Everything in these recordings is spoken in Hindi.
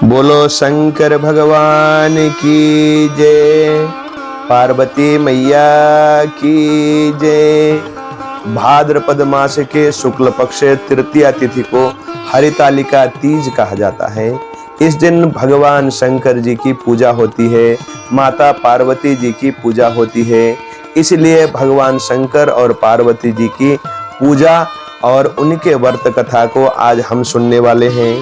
बोलो शंकर भगवान की जय, पार्वती मैया की जय। भाद्रपद मास के शुक्ल पक्ष तृतीया तिथि को हरितालिका तीज कहा जाता है। इस दिन भगवान शंकर जी की पूजा होती है, माता पार्वती जी की पूजा होती है। इसलिए भगवान शंकर और पार्वती जी की पूजा और उनके व्रत कथा को आज हम सुनने वाले हैं।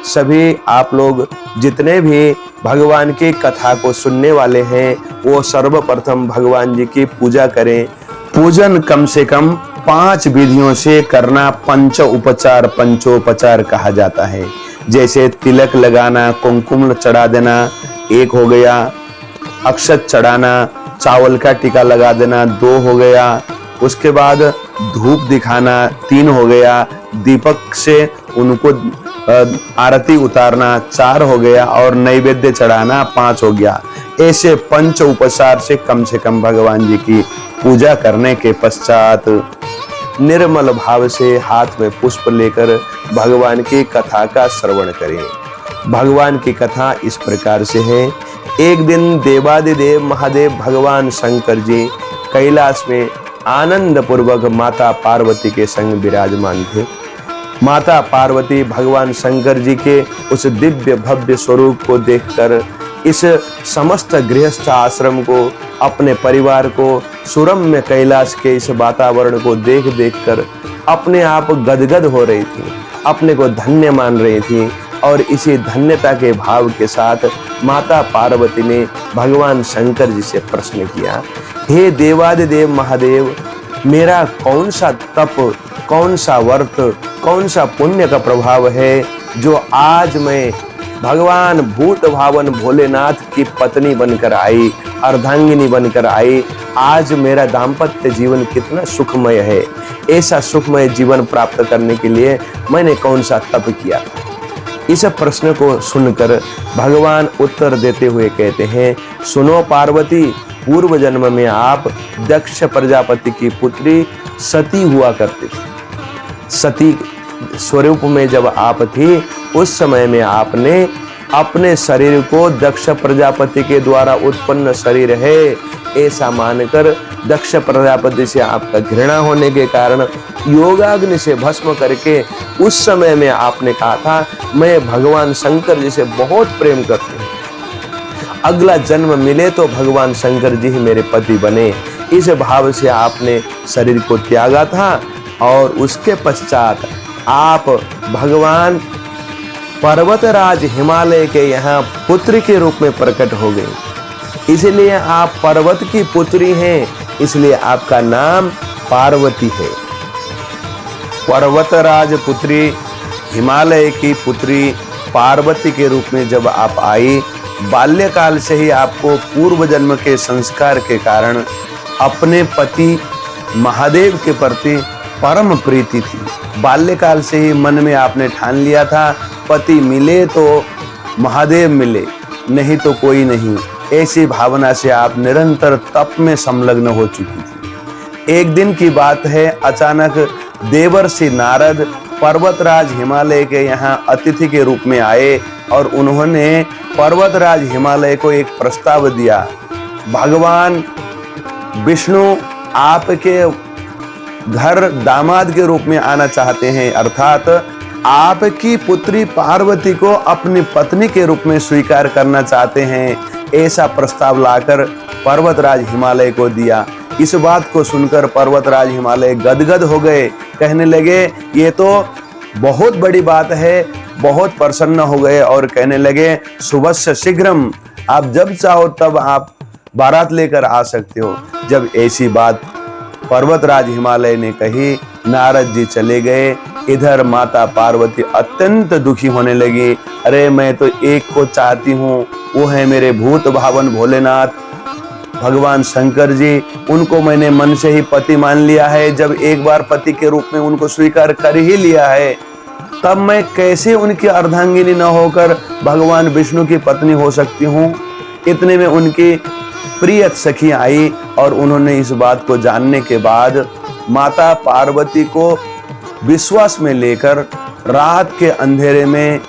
सभी आप लोग जितने भी भगवान की कथा को सुनने वाले हैं वो सर्वप्रथम भगवान जी की पूजा करें। पूजन कम से कम 5 विधियों से करना पंचोपचार कहा जाता है। जैसे तिलक लगाना, कुमकुम चढ़ा देना एक हो गया, अक्षत चढ़ाना, चावल का टीका लगा देना 2 हो गया, उसके बाद धूप दिखाना 3 हो गया, दीपक से उनको आरती उतारना 4 हो गया और नैवेद्य चढ़ाना 5 हो गया। ऐसे पंच उपचार से कम भगवान जी की पूजा करने के पश्चात निर्मल भाव से हाथ में पुष्प लेकर भगवान की कथा का श्रवण करें। भगवान की कथा इस प्रकार से है। एक दिन देवादिदेव महादेव भगवान शंकर जी कैलाश में आनंद पूर्वक माता पार्वती के संग विराजमान थे। माता पार्वती भगवान शंकर जी के उस दिव्य भव्य स्वरूप को देखकर इस समस्त गृहस्थ आश्रम को, अपने परिवार को, सुरम्य कैलाश के इस वातावरण को देख कर अपने आप गदगद हो रही थी, अपने को धन्य मान रही थी। और इसी धन्यता के भाव के साथ माता पार्वती ने भगवान शंकर जी से प्रश्न किया, हे देवादिदेव महादेव, मेरा कौन सा तप, कौन सा व्रत, कौन सा पुण्य का प्रभाव है जो आज मैं भगवान भूत भावन भोलेनाथ की पत्नी बनकर आई, अर्धांगिनी बनकर आई। आज मेरा दाम्पत्य जीवन कितना सुखमय है। ऐसा सुखमय जीवन प्राप्त करने के लिए मैंने कौन सा तप किया था। इस प्रश्न को सुनकर भगवान उत्तर देते हुए कहते हैं, सुनो पार्वती, पूर्व जन्म में आप दक्ष प्रजापति की पुत्री सती हुआ करती थी। सती स्वरूप में जब आप थी उस समय में आपने अपने शरीर को दक्ष प्रजापति के द्वारा उत्पन्न शरीर है ऐसा मानकर दक्ष प्रजापति से आपका घृणा होने के कारण योगाग्नि से भस्म करके उस समय में आपने कहा था, मैं भगवान शंकर जी से बहुत प्रेम करती हूँ, अगला जन्म मिले तो भगवान शंकर जी ही मेरे पति बने। इस भाव से आपने शरीर को त्यागा था और उसके पश्चात आप भगवान पर्वतराज हिमालय के यहाँ पुत्र के रूप में प्रकट हो गए। इसलिए आप पर्वत की पुत्री हैं, इसलिए आपका नाम पार्वती है। पर्वतराज पुत्री, हिमालय की पुत्री पार्वती के रूप में जब आप आई, बाल्यकाल से ही आपको पूर्व जन्म के संस्कार के कारण अपने पति महादेव के प्रति परम प्रीति थी। बाल्यकाल से ही मन में आपने ठान लिया था, पति मिले तो महादेव मिले, नहीं तो कोई नहीं। ऐसी भावना से आप निरंतर तप में संलग्न हो चुकी थी। एक दिन की बात है, अचानक देवर्षि नारद पर्वतराज हिमालय के यहाँ अतिथि के रूप में आए और उन्होंने पर्वतराज हिमालय को एक प्रस्ताव दिया, भगवान विष्णु आपके घर दामाद के रूप में आना चाहते हैं, अर्थात आपकी पुत्री पार्वती को अपनी पत्नी के रूप में स्वीकार करना चाहते हैं। ऐसा प्रस्ताव लाकर पर्वतराज हिमालय को दिया। इस बात को सुनकर पर्वतराज हिमालय गदगद हो गए, कहने लगे ये तो बहुत बड़ी बात है। बहुत प्रसन्न हो गए और कहने लगे, शुभस्य शीघ्रम, आप जब चाहो तब आप बारात लेकर आ सकते हो। जब ऐसी बात पर्वतराज हिमालय ने कही, नारद जी चले गए। इधर माता पार्वती अत्यंत दुखी होने लगी, अरे मैं तो एक को चाहती हूँ, वो है मेरे भूत भावन भोलेनाथ भगवान शंकर जी। उनको मैंने मन से ही पति मान लिया है। जब एक बार पति के रूप में उनको स्वीकार कर ही लिया है, तब मैं कैसे उनकी अर्धांगिनी न होकर भगवान विष्णु की पत्नी हो सकती हूँ। इतने में उनकी प्रिय सखी आई और उन्होंने इस बात को जानने के बाद माता पार्वती को विश्वास में लेकर रात के अंधेरे में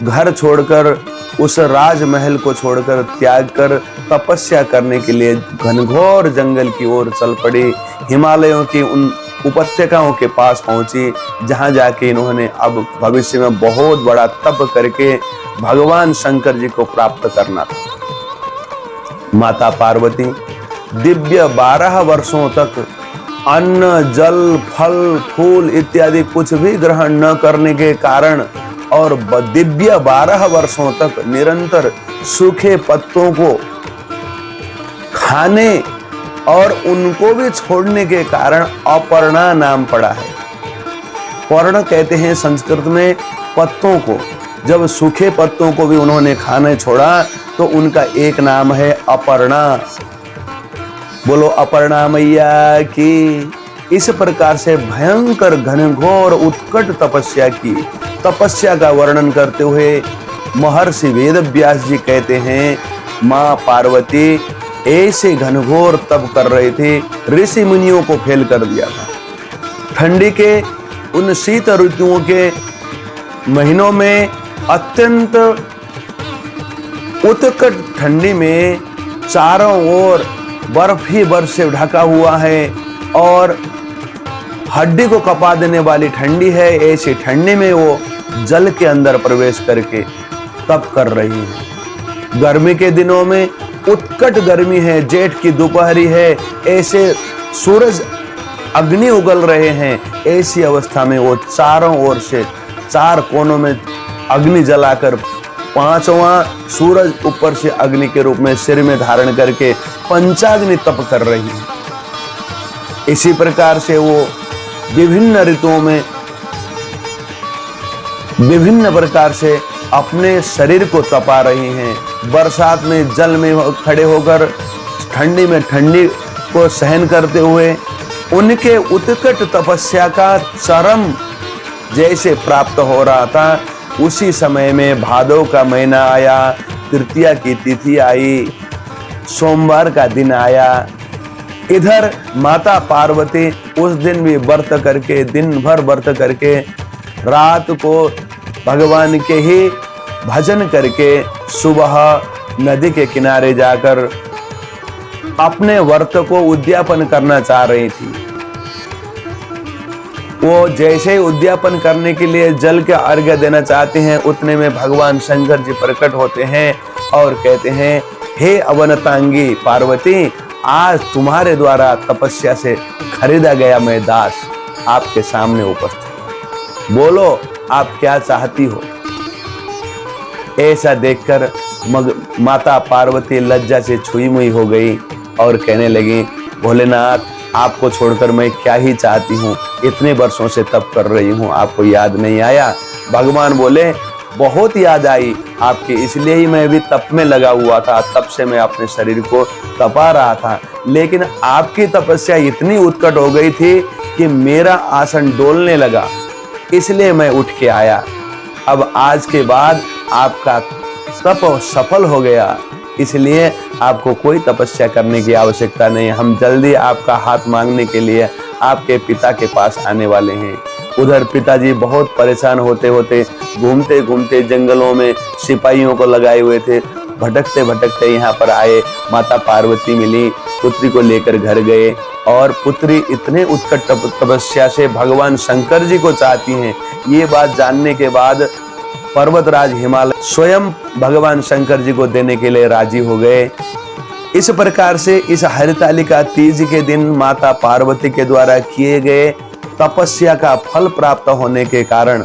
घर छोड़कर उस राजमहल को छोड़कर त्याग कर तपस्या करने के लिए घनघोर जंगल की ओर चल पड़ी। हिमालयों की उन उपत्यकाओं के पास पहुंची, जहां जाके इन्होंने अब भविष्य में बहुत बड़ा तप करके भगवान शंकर जी को प्राप्त करना था। माता पार्वती दिव्य 12 वर्षों तक अन्न, जल, फल, फूल इत्यादि कुछ भी ग्रहण न करने के कारण और दिव्य 12 वर्षों तक निरंतर सूखे पत्तों को खाने और उनको भी छोड़ने के कारण अपर्णा नाम पड़ा है। पर्ण कहते हैं संस्कृत में पत्तों को। जब सूखे पत्तों को भी उन्होंने खाना छोड़ा तो उनका एक नाम है अपर्णा। बोलो अपर्णा मैया की। इस प्रकार से भयंकर घनघोर उत्कट तपस्या की। तपस्या का वर्णन करते हुए महर्षि वेदव्यास जी कहते हैं, माँ पार्वती ऐसे घनघोर तप कर रहे थे, ऋषि मुनियों को फेल कर दिया था। ठंडी के उन शीत ऋतुओं के महीनों में अत्यंत उत्कट ठंडी में चारों ओर बर्फ ही बर्फ से ढका हुआ है और हड्डी को कपा देने वाली ठंडी है। ऐसी ठंडी में वो जल के अंदर प्रवेश करके तप कर रही है। गर्मी के दिनों में उत्कट गर्मी है, जेठ की दोपहरी है, ऐसे सूरज अग्नि उगल रहे हैं। ऐसी अवस्था में वो चारों ओर से 4 कोनों में अग्नि जलाकर 5वां सूरज ऊपर से अग्नि के रूप में सिर में धारण करके पंचाग्नि तप कर रही है। इसी प्रकार से वो विभिन्न ऋतुओं में विभिन्न प्रकार से अपने शरीर को तपा रही हैं। बरसात में जल में खड़े होकर ठंडी में ठंडी को सहन करते हुए उनके उत्कट तपस्या का चरम जैसे प्राप्त हो रहा था, उसी समय में भादव का महीना आया, तृतीया की तिथि आई, सोमवार का दिन आया। इधर माता पार्वती उस दिन भी व्रत करके, दिन भर व्रत करके, रात को भगवान के ही भजन करके सुबह नदी के किनारे जाकर अपने व्रत को उद्यापन करना चाह रही थी। वो जैसे ही उद्यापन करने के लिए जल के अर्घ्य देना चाहते हैं, उतने में भगवान शंकर जी प्रकट होते हैं और कहते हैं, हे अवनतांगी पार्वती, आज तुम्हारे द्वारा तपस्या से खरीदा गया मैं दास आपके सामने उपस्थित, बोलो आप क्या चाहती हो। ऐसा देखकर माता पार्वती लज्जा से छुई मुई हो गई और कहने लगी, भोलेनाथ आपको छोड़कर मैं क्या ही चाहती हूँ, इतने वर्षों से तप कर रही हूँ, आपको याद नहीं आया। भगवान बोले, बहुत याद आई आपकी, इसलिए ही मैं भी तप में लगा हुआ था, तब से मैं अपने शरीर को तपा रहा था, लेकिन आपकी तपस्या इतनी उत्कट हो गई थी कि मेरा आसन डोलने लगा, इसलिए मैं उठ के आया। अब आज के बाद आपका तप सफल हो गया, इसलिए आपको कोई तपस्या करने की आवश्यकता नहीं। हम जल्दी आपका हाथ मांगने के लिए आपके पिता के पास आने वाले हैं। उधर पिताजी बहुत परेशान होते होते घूमते घूमते जंगलों में सिपाहियों को लगाए हुए थे, भटकते भटकते यहाँ पर आए। माता पार्वती मिली, पुत्री को लेकर घर गए और पुत्री इतने उत्कट तपस्या से भगवान शंकर जी को चाहती हैं। ये बात जानने के बाद पर्वतराज हिमालय स्वयं भगवान शंकर जी को देने के लिए राजी हो गए। इस प्रकार से इस हरितालिका तीज के दिन माता पार्वती के द्वारा किए गए तपस्या का फल प्राप्त होने के कारण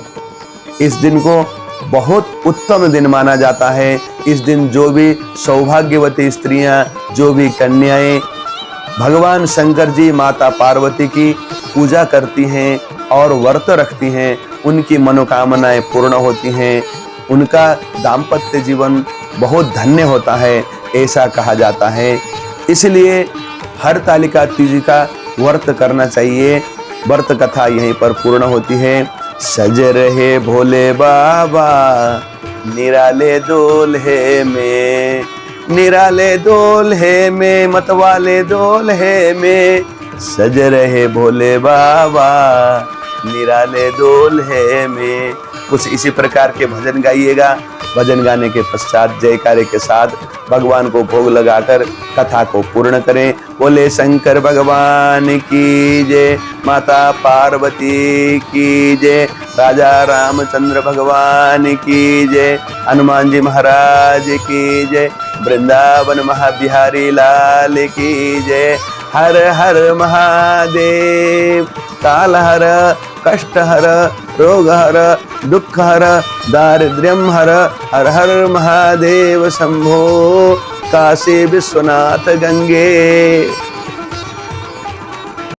इस दिन को बहुत उत्तम दिन माना जाता है। इस दिन जो भी सौभाग्यवती स्त्रियां, जो भी कन्याएं भगवान शंकर जी माता पार्वती की पूजा करती हैं और व्रत रखती हैं, उनकी मनोकामनाएं पूर्ण होती हैं, उनका दाम्पत्य जीवन बहुत धन्य होता है, ऐसा कहा जाता है। इसलिए हरतालिका तीज का व्रत करना चाहिए। व्रत कथा यहीं पर पूर्ण होती है। सज रहे भोले बाबा निराले दूल्हे में, निराले दूल्हे में, मतवाले दूल्हे में, सज रहे भोले बाबा निराले दूल्हे में। कुछ इसी प्रकार के भजन गाइएगा। भजन गाने के पश्चात जयकारे के साथ भगवान को भोग लगाकर कथा को पूर्ण करें। बोले शंकर भगवान की जय, माता पार्वती की जय, राजा रामचंद्र भगवान की जय, हनुमान जी महाराज की जय, वृंदावन महाबिहारी लाल की जय। हर हर महादेव। काल हर, कष्ट हर, रोग हर, दुख हर, दारिद्र्यम हर। हर हर महादेव शंभो। काशी विश्वनाथ गंगे।